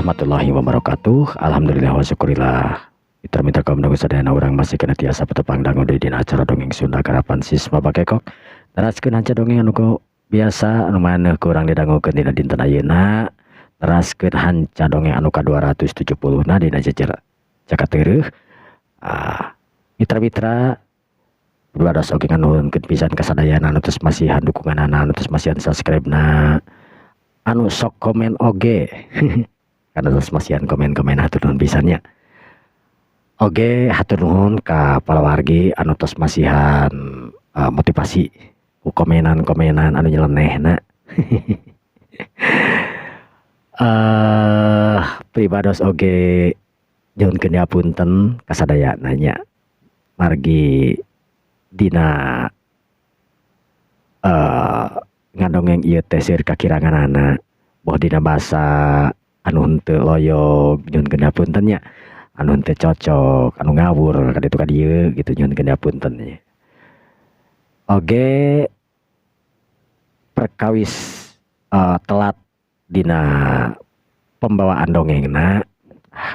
warahmatullahi wabarakatuh. Alhamdulillah wa syukurillah. Mitra-mitra kaum dangu sadayana urang masih kena tiasa petepang dangu deui dina acara dongeng Sunda karapan siswa bakekok. Teraskeun hanca dongeng anu biasa anu maneh ku urang didangukeun dina dinten ayeuna. Teraskeun hanca dongeng anu ka-270 na dina jejer Jakat Teueuh. Mitra-mitra Berbados oge nganuhunkeun pisan kasadayana anu tos masihan dukunganana, anu tos masihan subscribe-na, anu sok komen oge karena terus masihan komen-komen hatur nuhun pisannya oge hatur nuhun ka palawargi anu tos masihan motivasi ku komenan-komenan anu nyelenehna pribados oge nyuhunkeun diapunten kasadayananya margi dina ngadongeng ieu teh seueur kakiranganana boh dina basa anu henteu loyog nyuhunkeun diapunten nya, anu henteu cocok, anu ngawur ka ditu ka dieu gitu nyuhunkeun diapunten nya. Oge perkawis telat dina pembawaan dongengna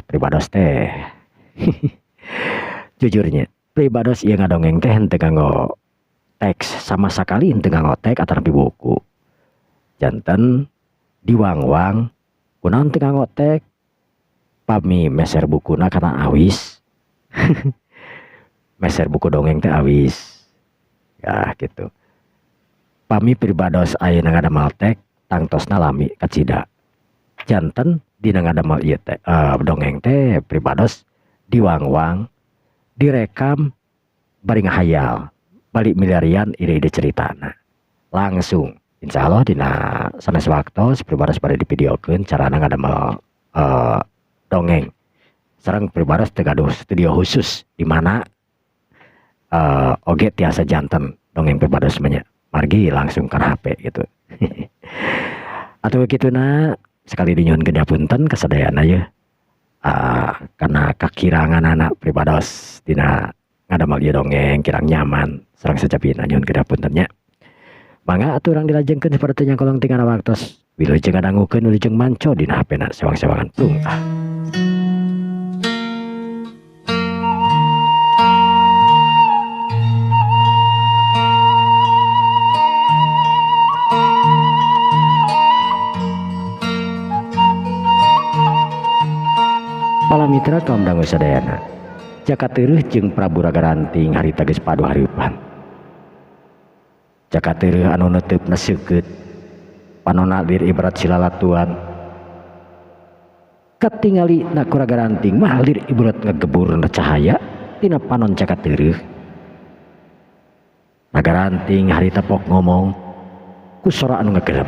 pribados teh jujurnya pribados ieu ngadongeng teh henteu nganggo teks sama sekali henteu nganggo teks atau buku janten diwang-wang kunaon teu nganggo teks pami meser bukuna karena awis meser buku dongeng teh awis ya gitu pami pribados ayeuna ngadamal teks tangtosna lami kacida janten dina ngadamal ieu teh dongeng teh pribados diwang-wang direkam bari ngahayal balik milarian ide-ide ceritana langsung insyaallah dina sanes waktu pribados pada divideokeun carana ngadamel dongeng sareng pribados teu gaduh studio khusus di mana oge tiasa janten dongeng pribados manya margi langsung kana HP gitu atuh kituna sekali dinyuhunkeun diapunten kasadayana ye karena kakirangan anak pribados dina ngadamel ieu dongeng kirang nyaman sareng sajapina nyuhunkeun diapunten nya. Mangga atuh urang dilajengkeun saperti yang kolong tinggal waktos wilujeng ngadangukeun wilujeng manco dina HP-na sewang-sewangan plung Para mitra kaum dangu sadayana Jakat Teueuh jeung Prabu Ragaranting harita geus paduhareupan Jakat Teueuh anu neuteupna seukeut panonna lir ibarat silalatuan katingali na ku Ragaranting mah lir ibarat ngageburna cahaya tina panon Jakat Teueuh. Ragaranting harita pok ngomong ku sora anu ngagerem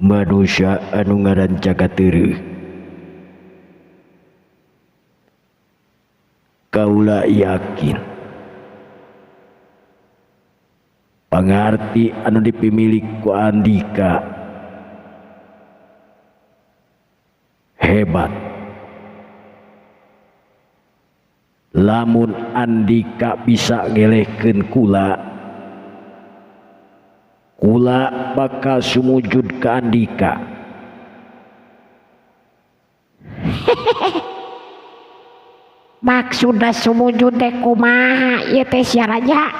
manusia anu ngaran Jakat Teueuh kaula yakin pangarti anu dipimilik ku Andika hebat lamun Andika bisa ngelehkeun kula bakal sumujud ke Andika maksudna sumujud teh kumaha ieu teh sia raja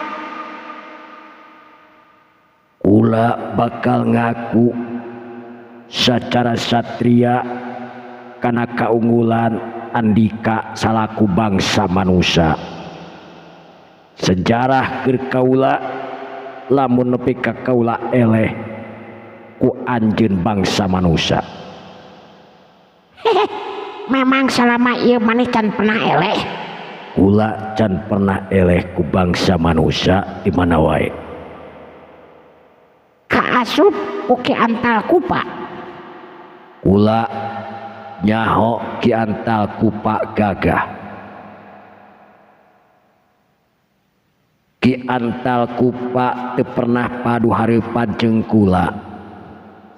kula bakal ngaku secara satria kana kaunggulan Andika salaku bangsa manusia sejarah keur kaula lamun nepi ka kaula eleh ku anjeun bangsa manusia memang selama ieu maneh can pernah eleh kula can pernah eleh ku bangsa manusia di mana wae kaasup uki antal kupa kula nyaho ki antal kupa gagah ki antal kupa teu pernah paduhareupan jeung kula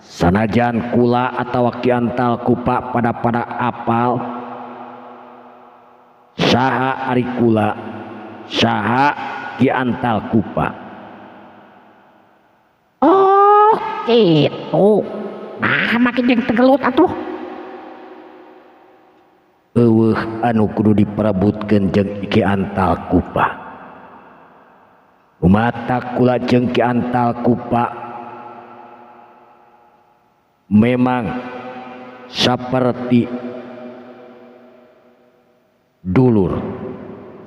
sanajan kula atawa ki antal kupa pada apal saha ari kula saha ki antal kupa gitu. Nah makin jeung tegelut atuh. Eueuh anu kudu diperebutkeun jeung Ki Antal Kupa. Umatak kula jeung Ki Antal Kupa memang seperti dulur.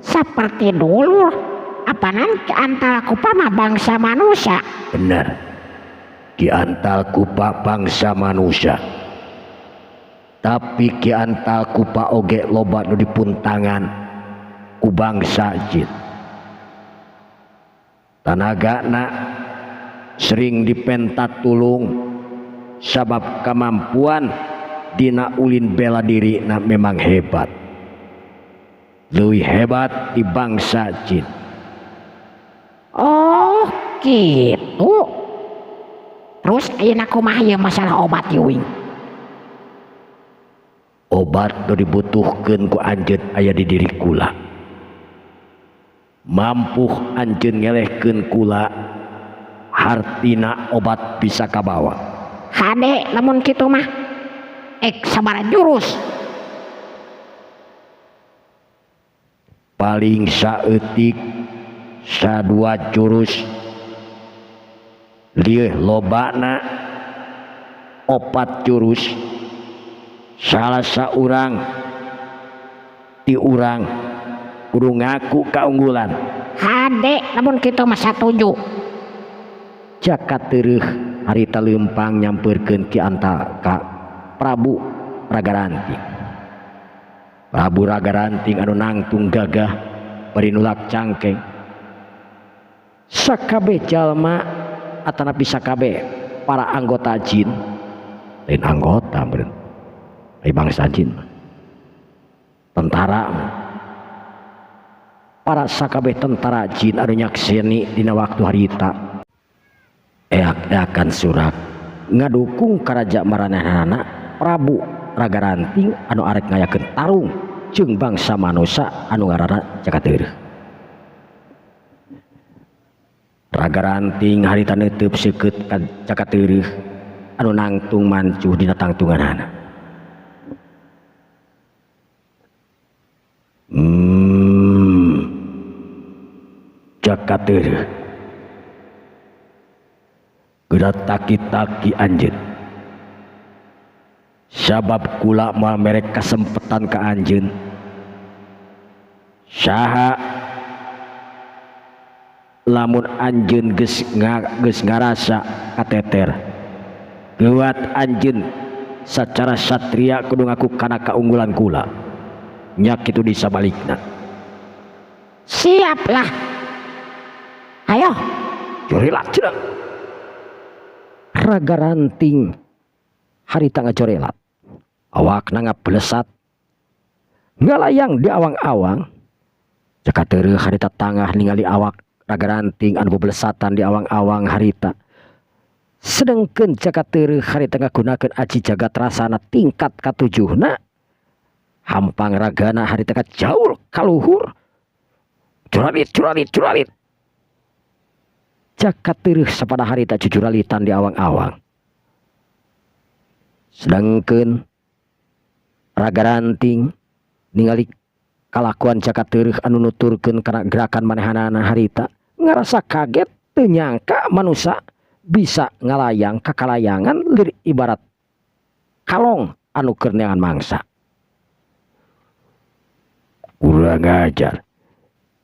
Seperti dulu apanan Ki Antal Kupa mah bangsa manusia. Bener, Ki Antal Kupa bangsa manusia. Tapi Ki Antal Kupa oge loba nu dipuntangan ku bangsa jin. Tanagana sering dipentat tulung sabab kemampuan dina ulin bela diri na memang hebat. Leuwih hebat di bangsa jin. Oh gitu. Terus ayeuna kumaha ieu masalah obat yuing? Obat nu dibutuhkeun ku anjeun aya di diri kula. Mampu anjeun ngelehkeun kula hartina obat bisa kabawa. Hade lamun kitu mah sabaraha jurus? Paling saeutik sadua jurus. Lieu lobana 4 jurus. Salah saurang ti urang kudu ngaku kaunggulan. Hade lamun kitu mah satuju. Jaka teueuh harita leumpang nyampeurkeun Ki Antal ka Prabu Ragaranting. Prabu Ragaranting anu nangtung gagah bari nulak cangkeng. Sakabeh jalma atanapi sakabeh para anggota jin, lain anggota beureun. Ai bangsa jin tentara, para sakabeh tentara jin anu nyakseni dina waktu harita eak-eakan surak ngadukung karaja maranehanana Prabu Ragaranting anu arek ngayakeun tarung jeung bangsa manusia anu ngaranna Jakateueuh. Ragaranting harita neuteub seukeut ka Jakateueuh anu nangtung mancuh dina tangtunganana. Jakateueuh geura taki-taki anjeun. Sabab kula moal merek kasempetan ka anjeun. Saha lamun anjeun geus ngarasa kateter, geuat anjeun sacara satria kudu ngaku kana kaunggulan kula. Nya kitu di sabalikna. Siaplah. Ayo. Corelat cenah. Ragaranting harita ngacorelat. Awakna ngabelesat. Ngalayang di awang-awang. Jakateueuh harita tangah ningali awak Ragaranting anu bebelesatan di awang-awang harita. Sedengkeun Jakateueuh harita ngagunakeun aji jagat rasana tingkat katujuhna. Hampang ragana harita kajaul kaluhur. Curalit. Jakateueuh sapada harita jujuralitan di awang-awang. Sedengkeun Ragaranting ningali kalakuan Jakateueuh anu nuturkeun kana gerakan manehanana harita ngarasa kaget teu nyangka manusia bisa ngalayang ka kalayangan lir ibarat kalong anu keur neangan mangsa. Urang ajar.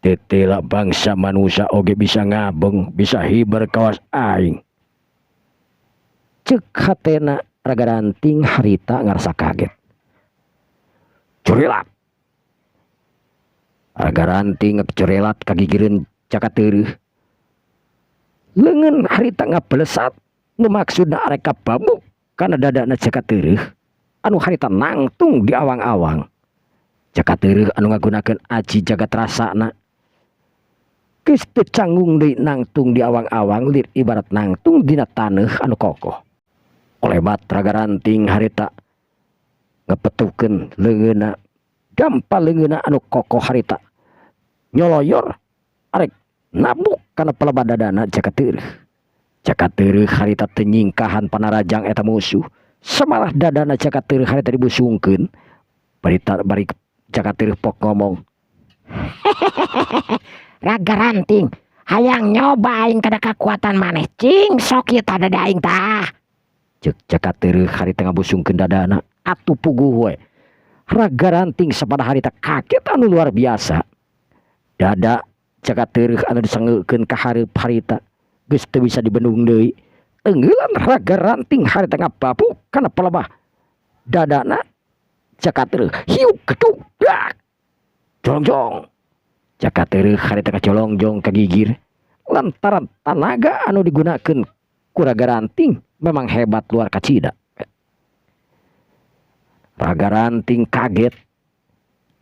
Tetela bangsa manusia oge bisa ngabeng, bisa hiber kawas aing. Ceuk hatena Ragaranting harita ngarasa kaget. Corelat. Ragaranting corelat kagigireun Jakateueuh. Leungeun harita ngabelesat nu maksudna arek kababuk kana dadana Jakateueuh anu harita nangtung di awang-awang. Jakateueuh anu ngagunakeun aji jagat rasana geus teu canggung deui nangtung di awang-awang lir ibarat nangtung dina taneuh anu kokoh. Olebat Ragaranting harita ngapetukeun leungeunna, gampal leungeunna anu kokoh harita nyoloyor arek nabuk kana pelebadadana Jakateueuh. Cakat teureuk harita teu nyingkahan panarajang eta musuh. Samalah dadana cakat teureuk harita dibusungkeun. Bari cakat teureuk pok ngomong. Raga ranting, hayang nyoba aing kada kekuatan maneh cing sok ieu tada aing tah. Ceuk cakat teureuk harita ngabusungkeun dadana. Atuh puguh we. Raga ranting sapada harita kaget anu luar biasa. Dada cakat teureuk anu disangeukeun ka hareup harita geus teu bisa dibendung deui. Tenggelan raga ranting harita ngababuk kana palebah dadana cakat teureuk hiuk keduk dak. Jongjong. Cakat teureuk harita kacolongjong kagigir lantaran tanaga anu digunakeun ku raga ranting memang hebat luar kacida. Raga ranting kaget.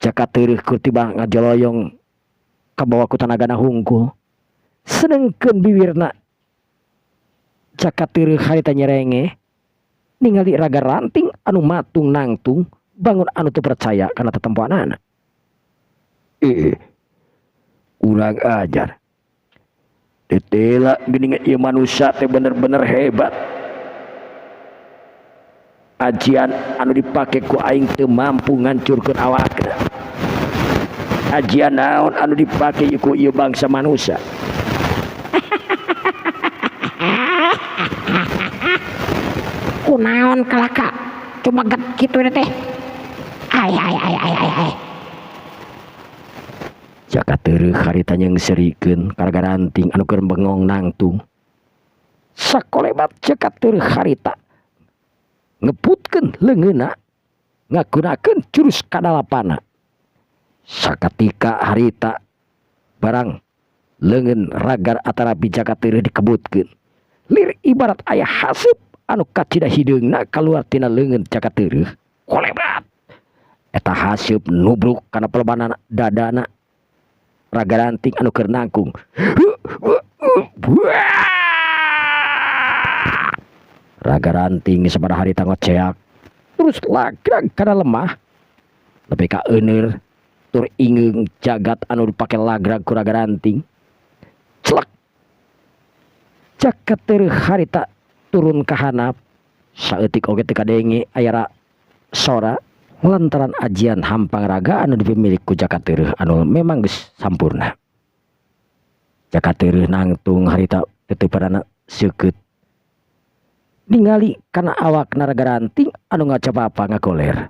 Cakat teureuk keur tiba ngajoloyong kabawa ku tanagana hungkul. Sedengkeun bibirna cakat teureuk harita nyerenge ningali raga ranting anu matung nangtung bangun anu teu percaya kana tetempoanana. Kurang ajar. Tetela geuningan ieu manusia teh bener-bener hebat. Ajian anu dipake ku aing teu mampu ngancurkeun awakna. Ajian naon anu dipake ku ieu bangsa manusia? Kunaon kalaka cuma get kitu teh. Ai. Cakat teureuk harita nyengserikeun ka raga ranting anu keur bengong nangtung. Sakolebat cakat teureuk harita ngeputkeun leungeunna ngagunakeun jurus kadalapana. Sakatika harita barang leungeun raga atarapi cakat teureuk dikebutkeun. Lir ibarat aya haseup anu kacida hideungna kaluar tina leungeun cakat teureuk. Kolebat. Eta haseup nubruk kana pelebana dadana raga ranting anu keur nangkung. Raga ranting sabada harita ngoceak terus lagrag kana lemah nepi ka euneur tur ingeung jagat anu dipake lagrag ku raga ranting. Celek. Cakat teureuk harita turun ka handap. Saeutik oge teu kadenge aya sora lantaran ajian hampang raga anu dipemilik ku cakat teureuk anu memang geus sampurna. Cakat teureuk nangtung harita teteuparana seukeut ningali kana awakna raga ranting anu ngacapapa ngagoler.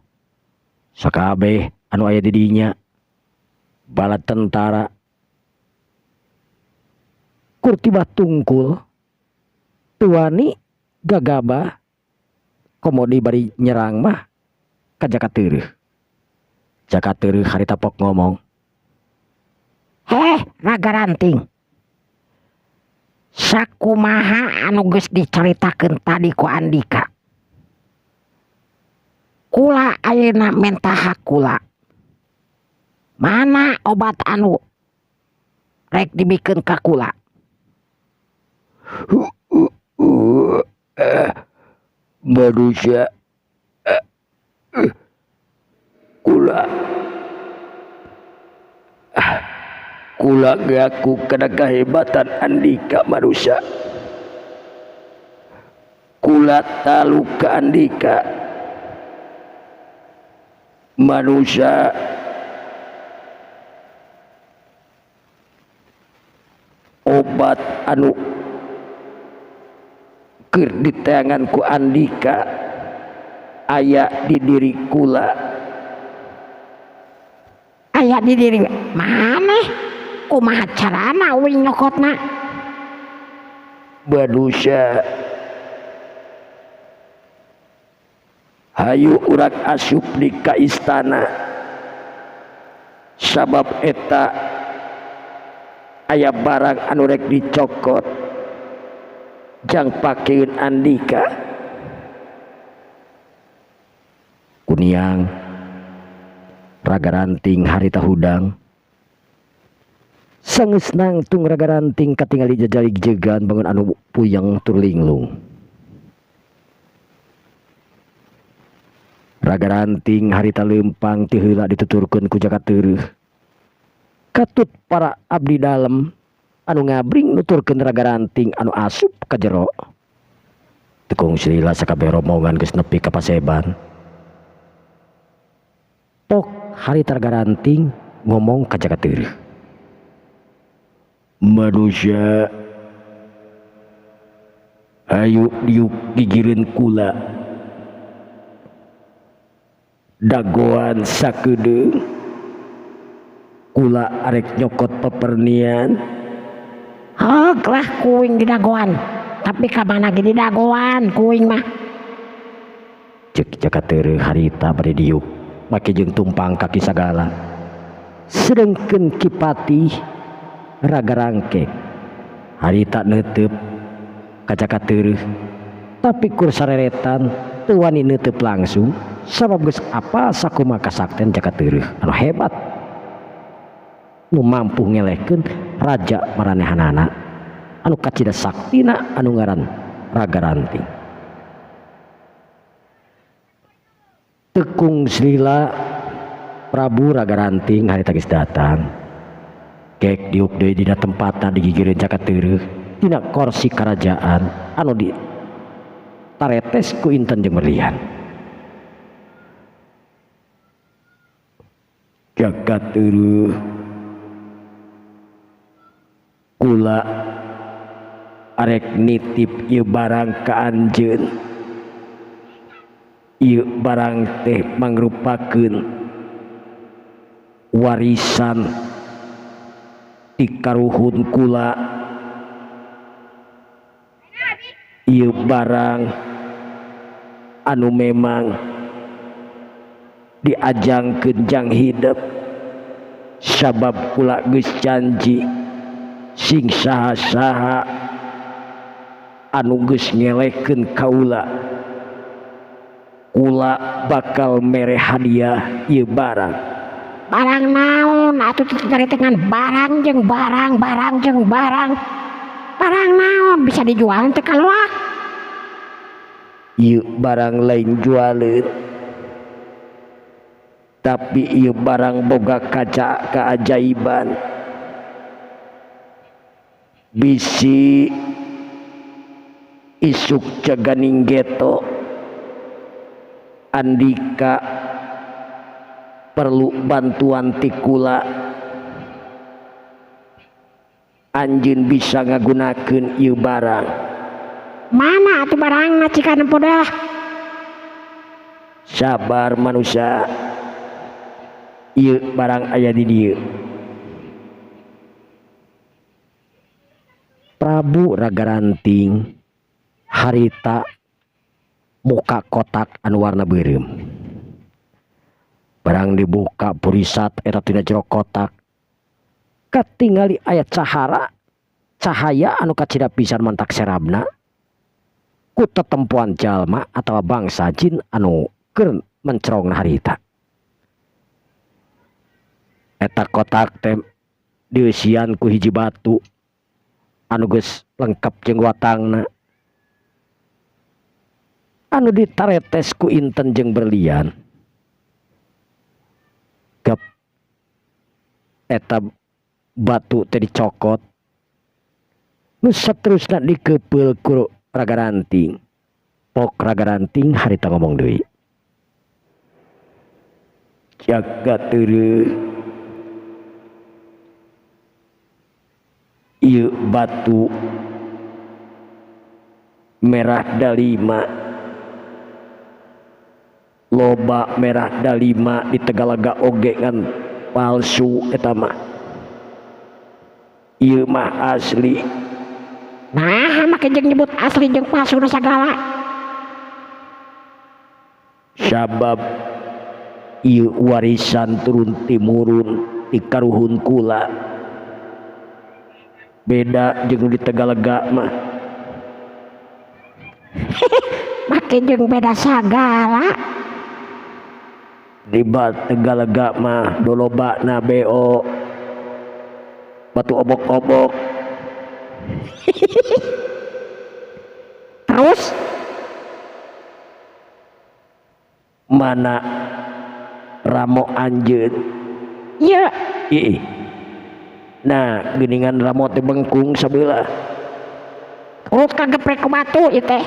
Sakabeh anu aya di dinya bala tentara kur tiba tungkul teu wani gagabah komodi bari nyerang mah ka cakat teureuk. Cakat teureuk harita pok ngomong. Raga ranting. Sakumaha anu geus dicaritakeun tadi ku Andika. Kula ayeuna mentaha kula. Mana obat anu rek dibikeun ka kula? Manusia kula ngaku kana kahebatan Andika manusia. Kula talu ka Andika manusia. Obat anu keur diteangan ku Andika aya di diri kula. Aya di diri maneh? Kumaha carana uing nyokotna? Manusia hayu urang asup di ka istana sabab eta aya barang anu rek dicokot jang pakeun Andika. Kuniang raga ranting harita hudang sangeus nangtung raga ranting katingali jajalig jegan bangun anu puyeng tur linglung. Raga ranting harita leumpang ti heula dituturkeun ku cakat teureuk. Katut para abdi dalem anu ngabring nuturkeun Ragaranting anu asup ka jero. Tekung Slila sakabeh rombongan geus nepi ka paseban. Pok harita Ragaranting ngomong ka Jakateureuk. Manusia ayo diuk gigireun kula. Dagoan sakedeung kula arek nyokot pepernian. Heglah kuing di dagoan. Tapi kamana ge di dagoan kuing mah. Cek Jakateureuk harita bade diuk make jeung tumpang kaki sagala. Sedengkeun Kipati Ragarangkek harita neuteup ka Jakateureuk tapi kur sareretan teu wani neuteup langsung sabab geus apal sakumaha kasakten Jakateureuk anu hebat nu mampu ngelehkeun raja maranehanana anu kacida saktina anu ngaran Ragaranting. Tekung Slila Prabu Ragaranting harita geus datang kek diuk deui dina tempatna digigireun Jakateureuk dina kursi kerajaan anu di taretes ku Inten jeung Merlian. Jakateureuk kula arek nitip ieu barang ka anjeun. Ieu barang teh mangrupakeun warisan ti karuhun kula. Ieu barang anu memang diajangkeun jang hidup sabab kula geus janji sing saha-saha anu geus ngelehkeun kaula kula bakal mere hadiah ieu barang. Barang naon atuh dengan barang jeung barang naon bisa dijual teu kaluak. Ieu barang lain jualeun tapi ieu barang boga kaca keajaiban. Bisi isuk Jaganing Geto andika perlu bantuan ti kula anjeun bisa ngagunakeun ieu barang. Mana atuh barangna cika nempo dah? Sabar manusia, ieu barang aya di dieu. Prabu Ragaranting harita muka kotak anu warna beureum. Barang dibuka purisat eta tina jero kotak katingali aya cahaya anu kacida pisan mantak serabna ku tetempuan jalma atawa bangsa jin anu keur mencerongna harita. Eta kotak teh dieusian ku hiji batu anu geus lengkap jeung watangna anu ditaretes ku Inten jeung Berlian. Gap eta batu teh dicokot nu saterusna dikepeul ku Ragaranting. Pok Ragaranting harita ngomong deui. Jakateureuk ieu batu merah dalima loba merah dalima di Tegalaga oge ngan palsu eta mah. Ieu mah asli. Nah make jeung nyebut asli jeung palsu sagala. Sabab ieu warisan turun timurun ti karuhun kula. Beda jeung di Tegalaga mah. Make jeung beda sagala. Di Tegalaga mah dolobana BO batu obok-obok. Terus mana ramo anjeun. iya Ih Nah geningan ramot teh bengkung sabelah. Urut kageprek ku batu ieu teh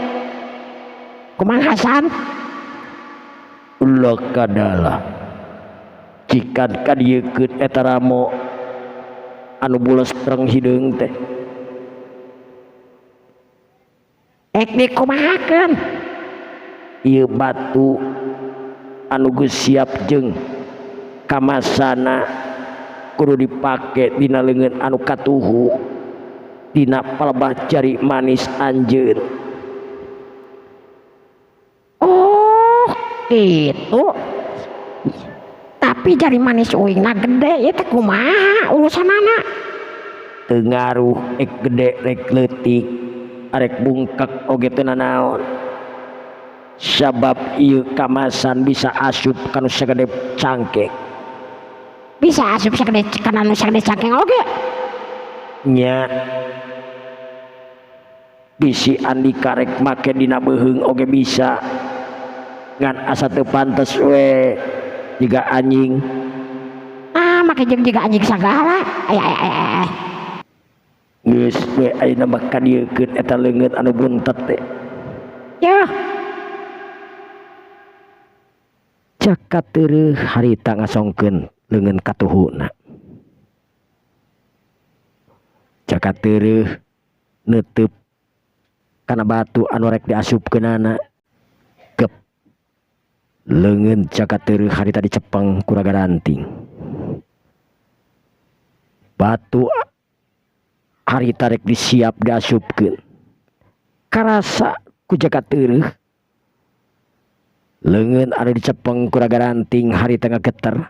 ku Mang Hasan. Ulah kadalah cikan kadiekeun eta ramo anu bules tereng hideung teh Ek dikumahakeun ieu batu anu geus siap jeung kamasana kudu dipake dina leungeun anu katuhu dina palebah jari manis anjeun. oh gitu. Tapi jari manis uingna gede ieu teh kumaha urusanana? Teu ngaruh ek gede rek leutik arek bungkek oge teu nanaon sabab ieu kamasan bisa asup kanu sagede cangkeng. Bisa asup sagede kana nu sagede cangkeng oge Nya bisi Andika rek make dina beuheung oge bisa ngan asa teu pantes we jiga anjing. make jeung jiga anjing sagala Geus we ayeuna mah kadiekeun eta leungeun anu buntet teh. ya Caka teureuh harita ngasongkeun leungeun katuhuna. Caka teureuh neuteub kana batu anu rek diasupkeunana. Gep leungeun caka teureuh harita dicepeng ku raga ranting. Batu harita rek disiap diasupkeun. Karasa ku caka teureuh leungeun anu dicepeng ku raga ranting harita ngageter.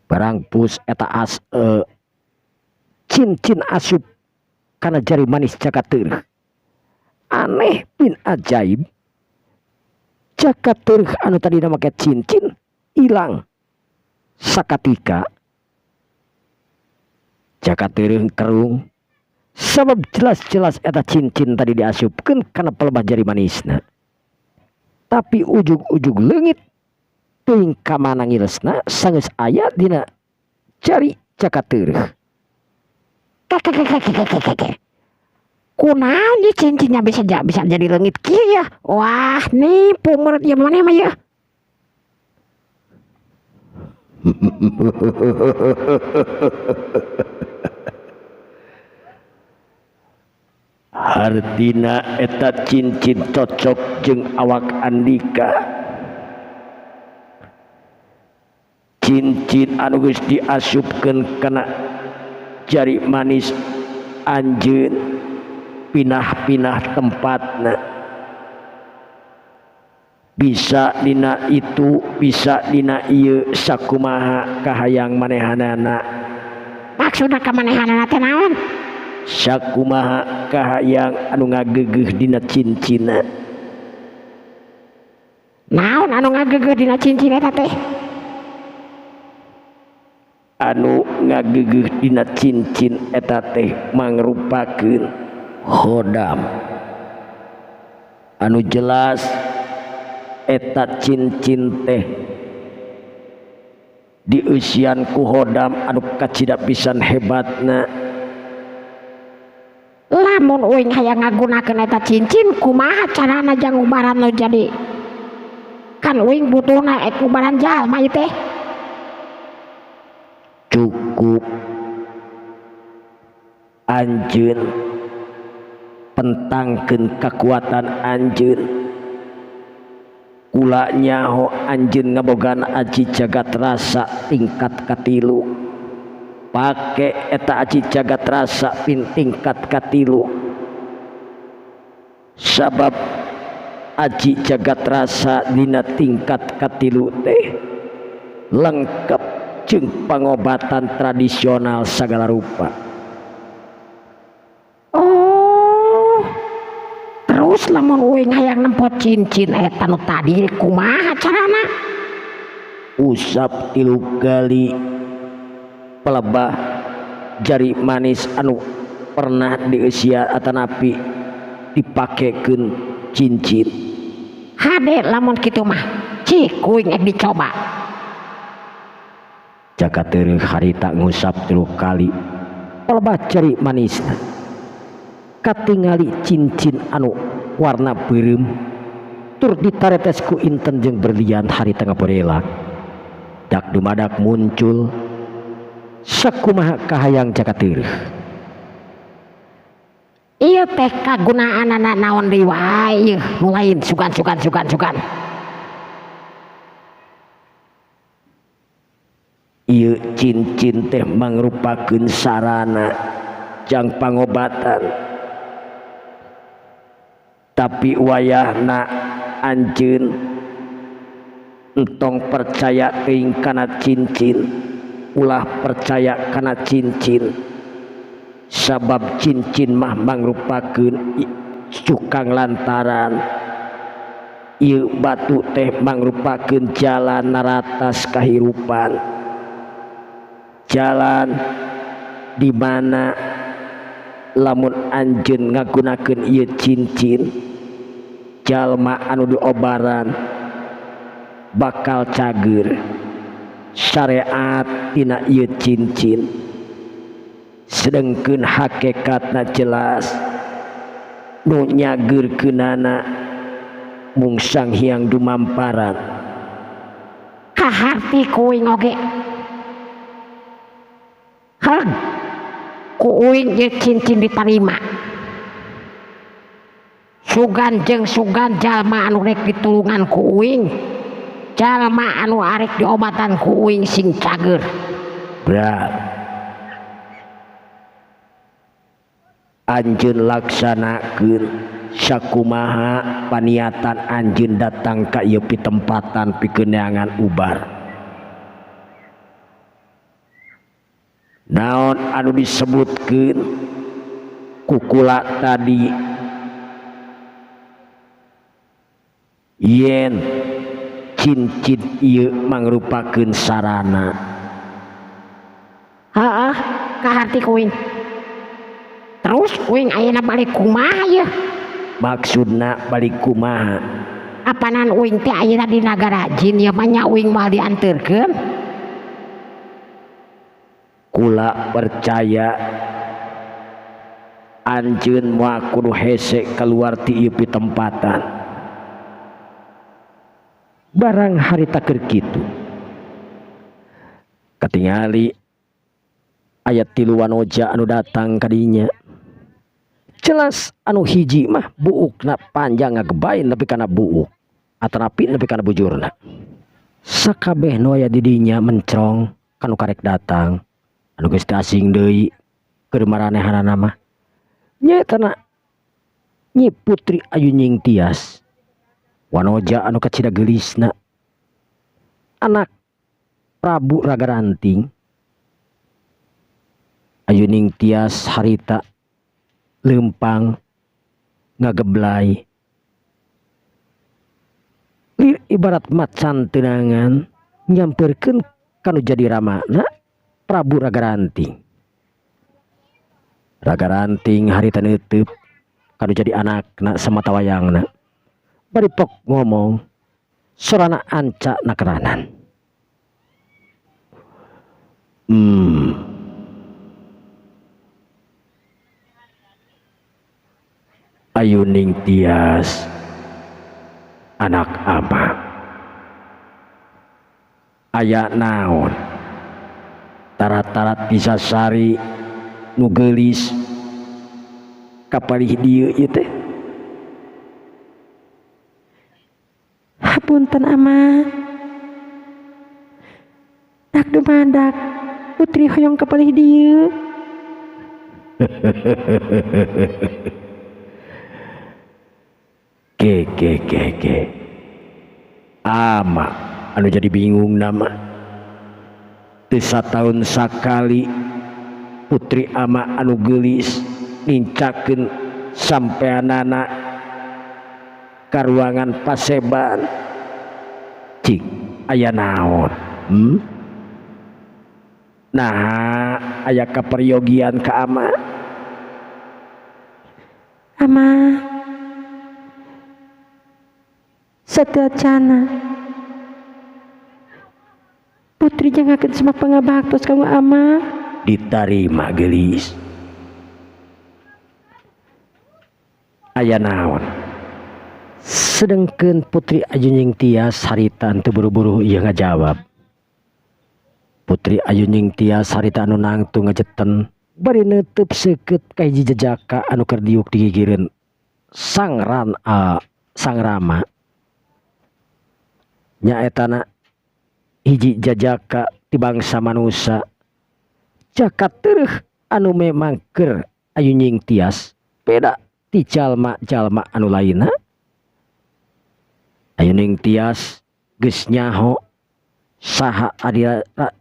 Barang pus eta cincin asup kana jari manis caka teureuh. Aneh bin ajaib, caka teureuh anu tadina make cincin ilang sakatika. Caka teureuh kerung sabab jelas-jelas eta cincin tadi diasupkeun kana pelebah jari manisna. Tapi ujug-ujug leungit teuing kamana ngilesna sanggeus aya dina jari caka teureuh. kunaon ieu cincinnya bisa jadi leungit kieu ya? Wah nipu menurut ieu maneh mah ya. Hartina eta cincin cocok jeung awak Andika. Cincin anu geus diasupkeun kana jari manis anjeun pinah-pinah tempatna. Bisa dina itu, bisa dina ieu, sakumaha kahayang manehanana. Maksudna kamanehanana teh naon? Sakumaha kahayang anu ngageugeuh dina cincinna. Naon anu ngageugeuh dina cincin eta teh? Anu ngageugeuh dina cincin eta teh mangrupakeun hodam. Anu jelas eta cincin teh dieusian ku hodam anu kacida pisan hebatna. Lamun uing hayang ngagunakeun eta cincin kumaha carana jang ubaran nu jadi? Kan uing butuhna ek ubaran jalma ieu teh. Cukup anjeun pentangkeun kekuatan anjeun. Kula nyaho anjeun ngabogaan aji jagat rasa tingkat katilu. Pake eta aji jagat rasa tingkat katilu. Sabab aji jagat rasa dina tingkat katilu teh lengkap jeung pangobatan tradisional sagala rupa. Oh, terus lamun uing hayang nempot cincin eta nu tadi kumaha carana? Usap 3 kali pelebah jari manis anu pernah dieusia atanapi dipakekeun cincin. Hade lamun kitu mah cik uing ek dicoba. jaka teureuk harita ngusap 3 kali loba ceri manisna katingali cincin anu warna beureum tur ditaretes ku inten jeung berlian harita ngaborelak dak dumadak muncul sakumaha kahayang jaka teureuk. Ieu teh kagunaanana naon deui wae ieu nu lain sugan. Ieu cincin teh mangrupakeun sarana jang pangobatan tapi wayahna anjeun entong percaya teuing kana cincin ulah percaya kana cincin sabab cincin mah mangrupakeun cukang lantaran ieu batu teh mangrupakeun jalan naratas kahirupan jalan di mana lamun anjeun ngagunakeun ieu cincin jalma anu diobaran bakal cager syariat tina ieu cincin sedengkeun hakikatna jelas nu nyageurkeunana mung Sang Hyang Dumamparan kaharti kuing oge heg kuing ieu cincin ditarima sugan jeung sugan jalma anu rek pitulungan kuing jalma anu arek diobatan kuing sing cager berat anjeun laksanakeun sakumaha paniatan anjeun datang ka ieu pitempatan pikeun neangan ubar naon anu disebutkeun kukula tadi yen cincin ieu mangrupakeun sarana heeh kaharti kuing terus kuing ayeuna balik kumaha ye maksudna balik kumaha apanan uing teh ayeuna di nagara jin ya manya uing moal dianterkeun kula percaya anjeun moal kudu hese keluar ti ieu pitempatan barang harita keur kitu katingali aya 3 wanoja anu datang ka dinya jelas anu hiji mah buukna panjang ngagebain nepi kana buuk atanapi nepi kana bujurna sakabeh nu aya di dinya mencrong kanu karek datang anu geus teu asing deui keur maranehanana mah nyaetana Nyi Putri Ayu Nying Tias wanoja anu kacida geulisna anak Prabu Ragaranting. Ayu Nying Tias harita lempang ngageblay ibarat macan teunangan nyamperkeun kanu jadi ramana Prabu Ragaranting. Ragaranting harita neuteub kanu jadi anakna samata wayangna bari pok ngomong sorana anca nakeranan Ayu Nying Tias anak ama aya naon tarat-tarat bisa sari nu geulis kapalih dieu ieu teh hapunten ama dak dumadak putri hoyong kapalih dieu ke ama anu jadi bingung nama teu sataun sakali putri ama anu geulis ngincakeun sampeanana ka ruangan paseban cik aya naon nah aya kaperyogian ka ama sateuacanna putri putri jangakeun sama pangabaktos kamu ama. Ditarima gelis. Aya naon? Sedengkeun Putri Ayu Nying Tias harita teu buru-buru ieu ngajawab. Putri Ayu Nying Tias harita anu nangtu ngajeten bari neuteub seukeut ka hiji jejaka anu keur diuk digigireun Sang Rama. Nyaetana hiji jajaka ti bangsa manusia jakat teueuh anu memang keur Ayu Nying Tias beda ti jalma-jalma anu lainna. Ayu Nying Tias geus nyaho saha ari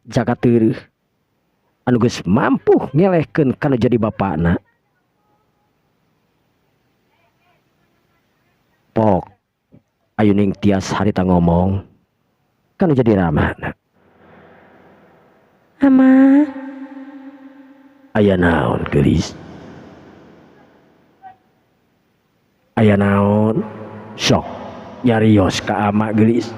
jakat teueuh anu geus mampu ngelehkeun kana jadi bapana. Pok Ayu Nying Tias harita ngomong kana jadi ramana. Ama, Aya naon gelis? Aya naon? Sok nyarios ka ama gelis.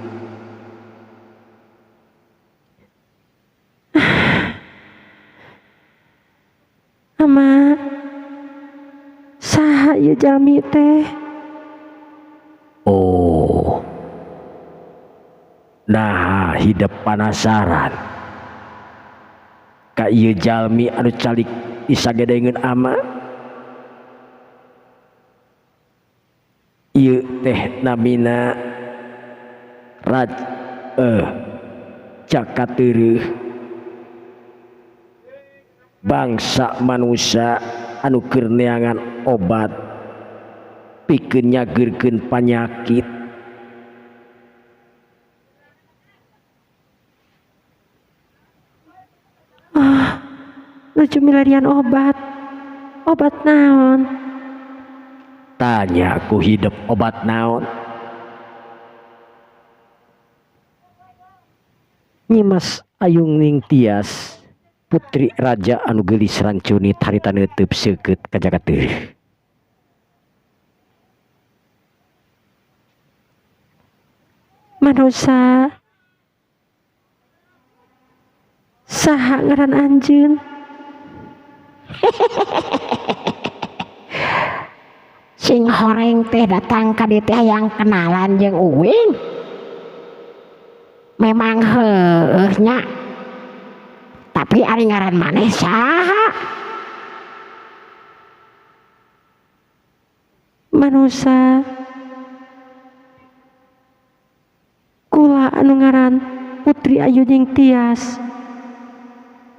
ama, saha ieu jalmi teh? Oh, nah hidup penasaran ka ieu jalmi anu calik isagedengeun ama. Ieu teh namina jakat teueuh bangsa manusia anu keur neangan obat pikeun nyageurkeun panyakit. Nuju milarian obat naon? Tanya ku hidup obat naon? Nyimas Ayu Nying Tias putri raja anu geulis rancunit harita neuteub seukeut ka jagat teueuh. Manusa saha ngaran anjeun? Sing horeng teh datang ka dieu teh hayang kenalan jeung uing. Memang heueuh nya. Tapi ari ngaran maneh saha? Manusa kula anu ngaran Putri Ayu Nying Tias.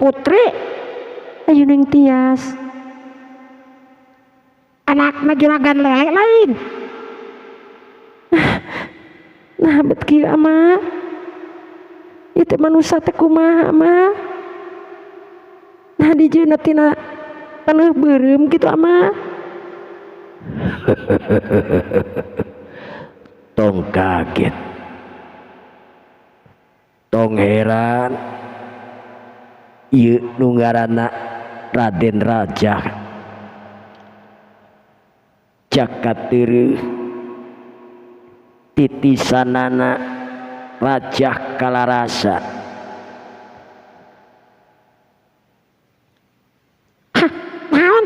Putri Ayu Nying Tias. anakna juragan lele lain. Nah bet kieu ama. Ieu teh manusa teh kumaha ama? Nah dijieuna tina taneuh beureum kitu ama. Tong kaget, tong heran. Ieu nu ngaranna Raden Raja jakat teueuh titisanana Raja Kalarasa. Hah, naon?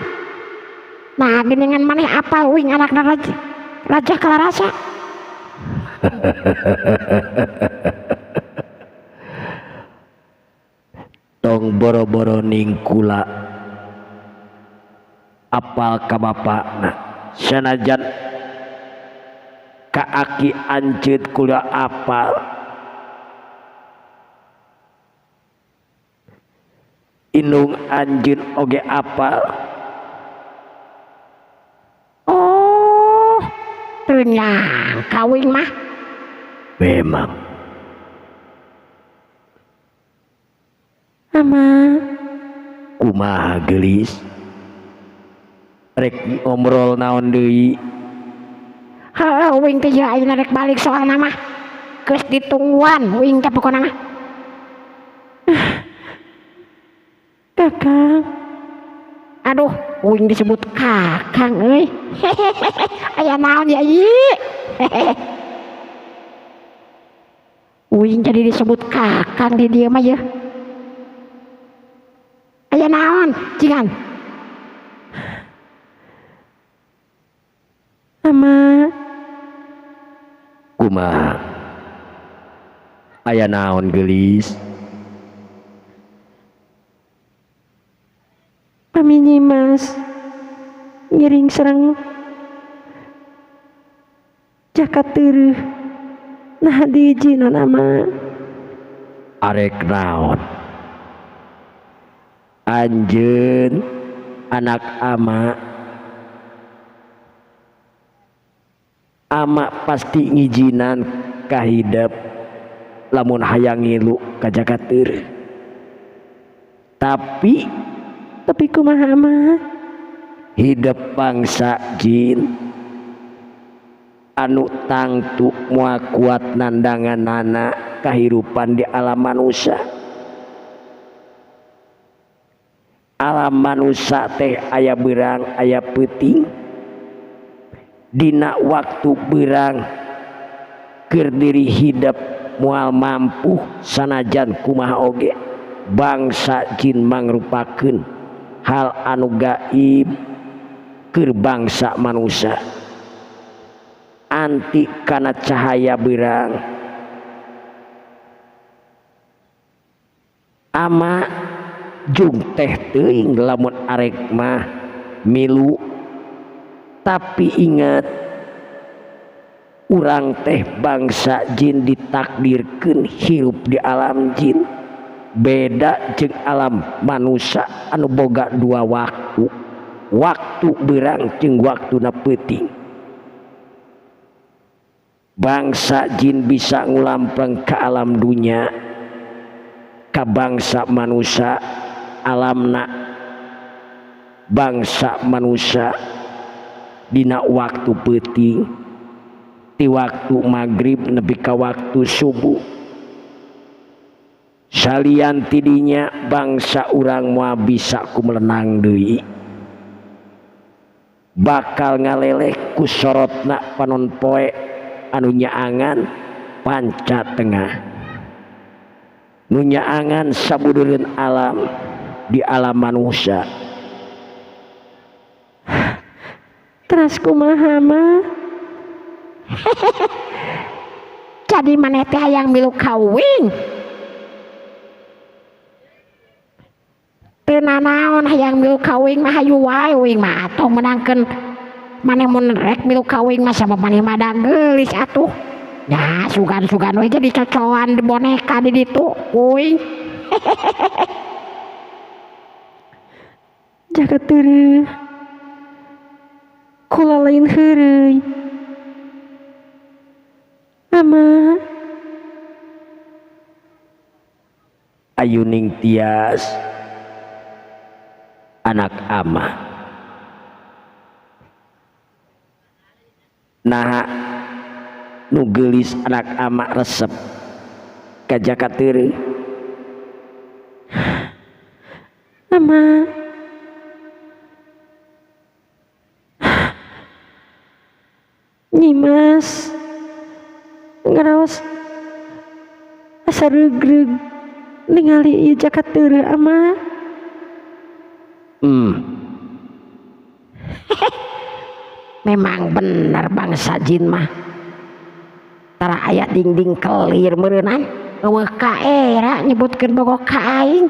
Nah geningan maneh apa uing anakna Raja Kalarasa? Tong boro-boro ningkula apal ka bapakna sanajan ka aki anjeut kula apal. Indung anjeun oge apal. Oh, teu nyangka uing mah. Memang Ama, kumaha gelis? Rek ngobrol naon deui? Heuh uing teh ieu ayeuna rek balik soalna mah. Geus ditungguan uing teh pokona mah. Kakang. Aduh, uing disebut kakang euy. Aya naon ya ieu? uing jadi disebut kakang di dia mah ya. Aya naon jingan? Ama Kumaha aya naon geulis? Pami Nyimas ngiring serang jakat teueuh nah diijinan ama. Arek naon? Anjeun anak ama pasti ngijinan ka hidep lamun hayang ngilu ka jagat teueuh. Tapi Kumaha ama? hidup bangsa jin anu tangtu moal kuat nandanganana kahirupan di alam manusia. Alam manusia teh aya beurang aya peuting, dina waktu beurang keur diri hidup moal mampu sanajan kumaha oge bangsa jin mangrupakeun hal anu gaib keur bangsa manusia. Anti kana cahaya beurang ama jung teh teuing lamun arek mah milu. Tapi ingat urang teh bangsa jin ditakdirkeun hirup di alam jin, beda jeung alam manusia anu boga dua waktu beurang jeung waktuna peuting. Bangsa jin bisa ngulampeng ke alam dunia, ka bangsa manusia alamna bangsa manusia dina waktu peuting ti waktu maghrib nepi ka waktu subuh. Salian tidinya bangsa urang moal bisa kumelenang deui bakal ngaleleh ku sorotna panon poe anu nyaangan panca tengah, nu nyaangan sabudeureun alam di alam manusia. Teras kumaha mah? Jadi maneh teh hayang milu kawin. Teu nanaon hayang milu kawin mah hayu wae uing mah atoh menangkeun maneh mun rek milu kawin mah sama maneh mah da geulis atuh. Nya sugan-sugan we jadi cocoan di boneka di ditu uing. Jagat teueuh kula lain heureuy ama. Ayuning tias anak ama nah nu geulis anak ama resep ka jagat teueuh. Ama Nyimas ngaraos asa regreg ningali ieu jagat teueuh ama. Memang bener bangsa jin mah tara aya dingding kelir meureunan eueuh ka era nyebutkeun bogo ka aing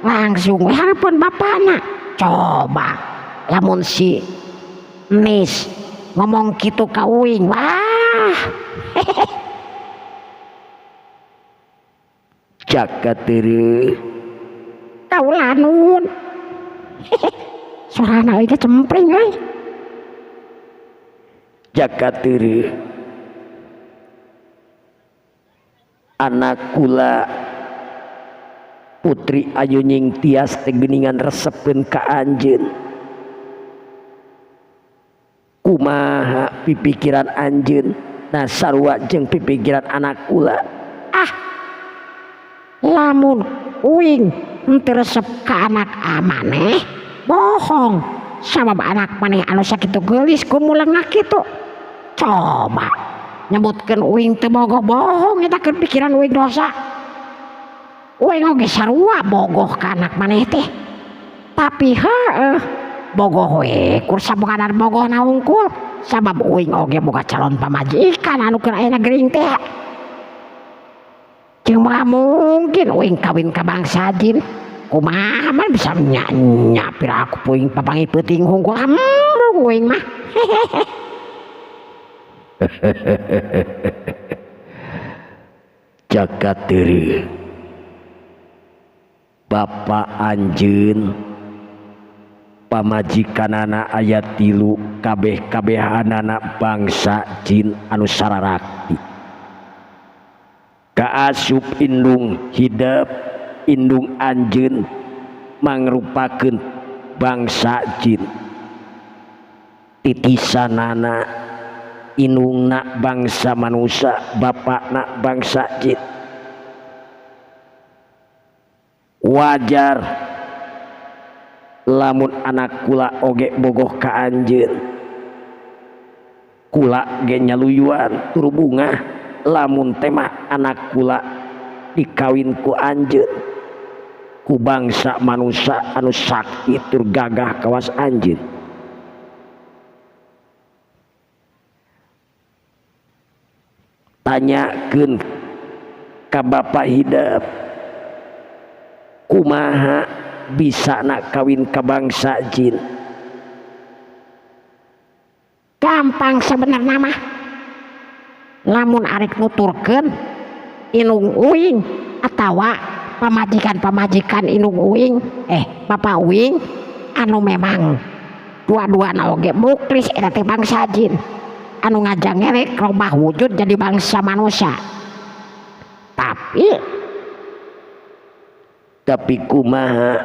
langsung we hareupeun bapana. Coba lamun si Nis ngomong kitu ka uing, wah. Jagat teueuh Kaula nuhun. Suarana ieu cempring euy. jagat teueuh anak kula putri Ayuning tias teh geuningan resepkeun ka anjeun. Kumaha pipikiran anjeun nah sarua jeung pipikiran anak kula. Lamun uing henteu resep ka anak amaneh bohong sabab anak maneh anu sakitu geulis kumuleungna kitu. Coba nyebutkeun uing teu bogoh bohong eta keur pikiran uing dosa. Uing oge sarua bogoh ka anak maneh teh. Tapi heueuh bogoh we kur sabukadar bogoh na hungkul sabab uing oge boga calon pamajikan anu keur ayeuna geuring teh. Cuma mungkin uing kawin ka bangsa jin kumaha man bisa nya pira aku puing papangi peuting hungkul amrung uing mah. Jaga teu Bapak anjeun pamajikanana aya 3 kabeh-kabehanana bangsa jin anu sararakti. Kaasup indung hidup indung anjeun mangrupakeun bangsa jin. Titisanana indungna bangsa manusia, bapakna bangsa jin. Wajar lamun anak kula oge bogoh ka anjeun. Kula ge nyaluyuan tur bungah lamun temah anak kula dikawin ku anjeun ku bangsa manusia anu sakti tur gagah kawas anjeun. Tanyakeun ka bapa hidup kumaha bisa nak kawin ka bangsa jin. Gampang sebenarnya mah lamun arek nuturkeun inung uing atawa pamajikan inung uing bapak uing anu memang dua-duana oge muklis eta teh bangsa jin anu ngajangerek robah wujud jadi bangsa manusia. Tapi kumaha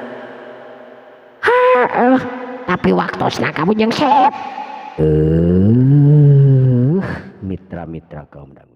tapi waktosna kamu jeung seep mitra-mitra kaum dangu